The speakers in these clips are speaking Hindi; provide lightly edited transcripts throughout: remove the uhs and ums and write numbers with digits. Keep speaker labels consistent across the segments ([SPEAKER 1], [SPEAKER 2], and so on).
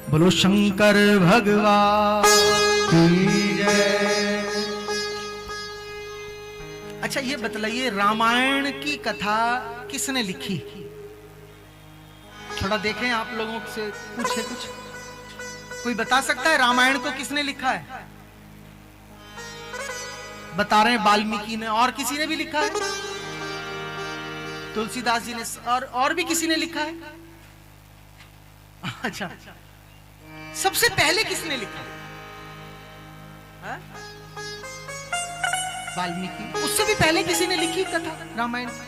[SPEAKER 1] बोलो शंकर भगवान की जय। अच्छा ये बतलाइए, रामायण की कथा किसने लिखी? थोड़ा देखें, आप लोगों से पूछे कुछ, कोई बता सकता है रामायण को किसने लिखा है? बता रहे हैं वाल्मीकि ने, और किसी ने भी लिखा है? तुलसीदास जी ने, और भी किसी ने लिखा है? अच्छा, सबसे पहले किसने लिखा? वाल्मीकि। उससे भी पहले किसी ने लिखी कथा रामायण की?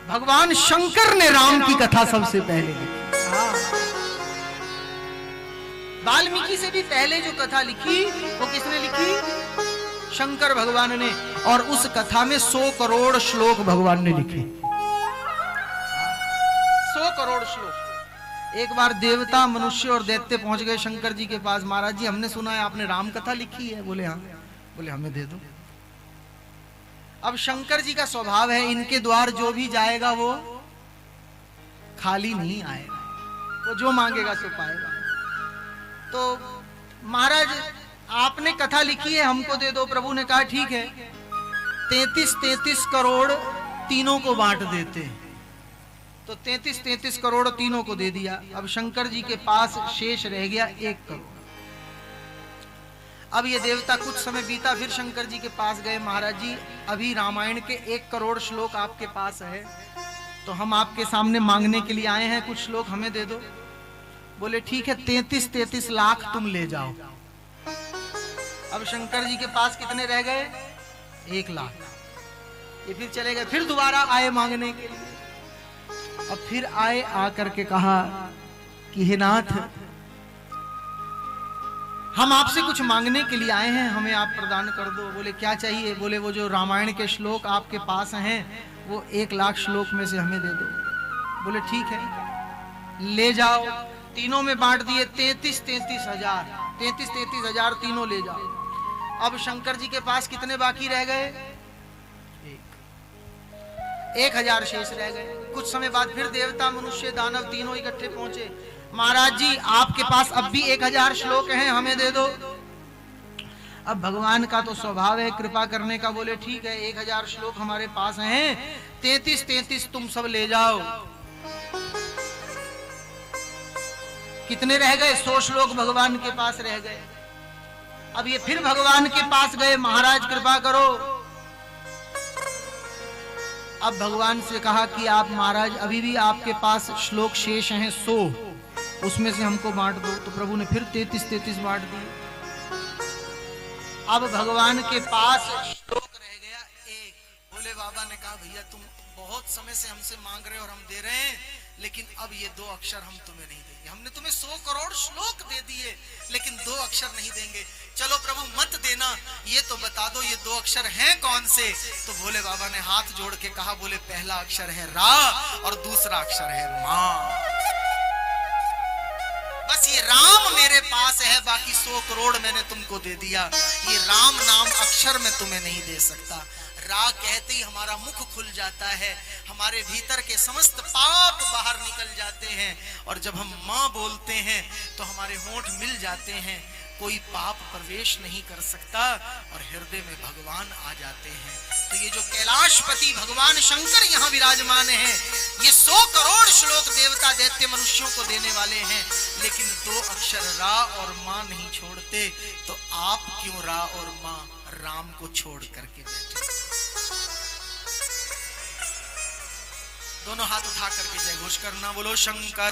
[SPEAKER 1] भगवान शंकर ने राम की कथा सबसे पहले लिखी। वाल्मीकि से भी पहले जो कथा लिखी वो किसने लिखी? शंकर भगवान ने। और उस कथा में 100 करोड़ श्लोक भगवान ने लिखे। 100 करोड़ श्लोक। एक बार देवता, मनुष्य और दैत्य पहुंच गए शंकर जी के पास। महाराज जी, हमने सुना है आपने राम कथा लिखी है। बोले हाँ। बोले हमें दे दो। अब शंकर जी का स्वभाव है, इनके द्वार जो भी जाएगा वो खाली नहीं आएगा, वो जो मांगेगा सो पाएगा। तो महाराज आपने कथा लिखी है, हमको दे दो। प्रभु ने कहा ठीक है, 33 करोड़ तीनों को बांट देते हैं। तो 33 करोड़ तीनों को दे दिया। अब शंकर जी के पास शेष रह गया 1 करोड़। अब ये देवता कुछ समय बीता, फिर शंकर जी के पास गए। महाराज जी, अभी रामायण के 1 करोड़ श्लोक आपके पास है, तो हम आपके सामने मांगने के लिए आए हैं, कुछ श्लोक हमें दे दो। बोले ठीक है, 33 लाख तुम ले जाओ। अब शंकर जी के पास कितने रह गए? 1 लाख। ये फिर चले गए, फिर दोबारा आए मांगने के लिए। अब फिर आए, आकर के कहा कि हे नाथ, हम आपसे कुछ मांगने के लिए आए हैं, हमें आप प्रदान कर दो। बोले क्या चाहिए? बोले वो जो रामायण के श्लोक आपके पास हैं वो 1 लाख श्लोक में से हमें दे दो। बोले ठीक है, ले जाओ। तीनों में बांट दिए। 33 हजार तीनों ले जाओ। अब शंकर जी के पास कितने बाकी रह गए? 1000 शेष रह गए। कुछ समय बाद फिर देवता, मनुष्य, दानव तीनों इकट्ठे पहुंचे। महाराज जी, आपके पास अब भी 1000 श्लोक हैं, हमें दे दो। अब भगवान का तो स्वभाव है कृपा करने का। बोले ठीक है, 1000 श्लोक हमारे पास हैं, 33 तुम सब ले जाओ। कितने रह गए? 100 श्लोक भगवान के पास रह गए। अब ये फिर भगवान के पास गए, महाराज कृपा करो। अब भगवान से कहा कि आप महाराज अभी भी आपके पास श्लोक शेष हैं 100, उसमें से हमको बांट दो। तो प्रभु ने फिर 33 बांट दिए। अब भगवान के पास श्लोक रह गया 1। भोले बाबा ने कहा भैया तुम बहुत समय से हमसे मांग रहे हो और हम दे रहे हैं, लेकिन अब ये 2 अक्षर हम तुम्हें नहीं देंगे। हमने तुम्हें 100 करोड़ श्लोक दे दिए, लेकिन 2 अक्षर नहीं देंगे। चलो प्रभु मत देना, ये तो बता दो ये 2 अक्षर हैं कौन से? तो भोले बाबा ने हाथ जोड़ के कहा, बोले पहला अक्षर है रा और दूसरा अक्षर है मां। बस ये राम मेरे पास है, बाकी 100 करोड़ मैंने तुमको दे दिया। ये राम नाम अक्षर मैं तुम्हें नहीं दे सकता। रा कहते ही हमारा मुख खुल जाता है, हमारे भीतर के समस्त पाप बाहर निकल जाते हैं। और जब हम मां बोलते हैं तो हमारे होंठ मिल जाते हैं, कोई पाप प्रवेश नहीं कर सकता और हृदय में भगवान आ जाते हैं। तो ये जो कैलाशपति भगवान शंकर यहाँ विराजमान हैं, ये 100 करोड़ श्लोक देवता, दैत्य, मनुष्यों को देने वाले हैं, लेकिन 2 अक्षर रा और मां नहीं छोड़ते। तो आप क्यों रा और मां राम को छोड़ करके बैठे? दोनों हाथ उठा करके जय घोष करना, बोलो शंकर।